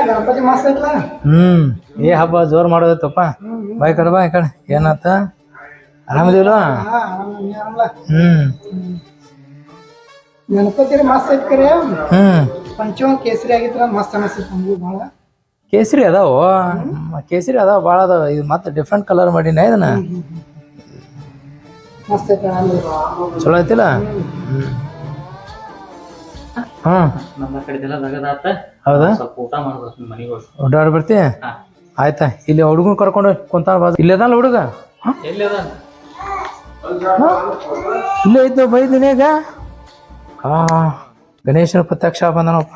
ಗಣಪತಿ ಮಸ್ತ್ ಐತ್ಲಾ. ಏ ಹಬ್ಬ ಜೋರು ಮಾಡೋದೈತಪ್ಪ. ಬಾಯ್ ಕಡೆ ಬಾ ಈ ಕಡೆ. ಏನಾತ ಆರಾಮದಿಲ್ಲ? ಗಣಪತಿ ಮಸ್ತ್ ಐತ್ ಕರೆ. ಪಂಚಮ ಕೇಸರಿ ಆಗಿದ್ರ ಮಸ್ತ್ ಅನಿಸ್ತೈತಿ ನಮಗೂ ಭಾಳ. ಕೇಸರಿ ಅದಾವು, ಕೇಸರಿ ಅದಾವ ಭಾಳ ಅದಾವ. ಇದು ಮತ್ತೆ ಡಿಫ್ರೆಂಟ್ ಕಲರ್ ಮಾಡೀನಿ ಇದನ್ನ. ಮಸ್ತ್ ಐತೆ ಚಲೋ ಐತಿಲ್ಲ? ನಮ್ಮ ಕಡೆದೆಲ್ಲ ನಗದಾತ. ಹೌದಾ? ಸ್ವಲ್ಪ ಊಟ ಮಾಡ್ಬೇಕು ಮನೆಗೆ ಹೋಗಿ. ಓಡಾಡಿ ಬರ್ತಿ? ಆಯ್ತಾ. ಇಲ್ಲಿ ಹುಡುಗನ್ ಕರ್ಕೊಂಡು ಕುಂತ ಇಲ್ಲೇ ಅದಲ್ಲ ಹುಡುಗ. ಎಲ್ಲಿ ಅದ? ಇಲ್ಲೇ ಇದ್ದು ಬೈದಿನಿ ಈಗ. ಗಣೇಶನ ಪ್ರತ್ಯಕ್ಷ ಬಂದನಪ್ಪ.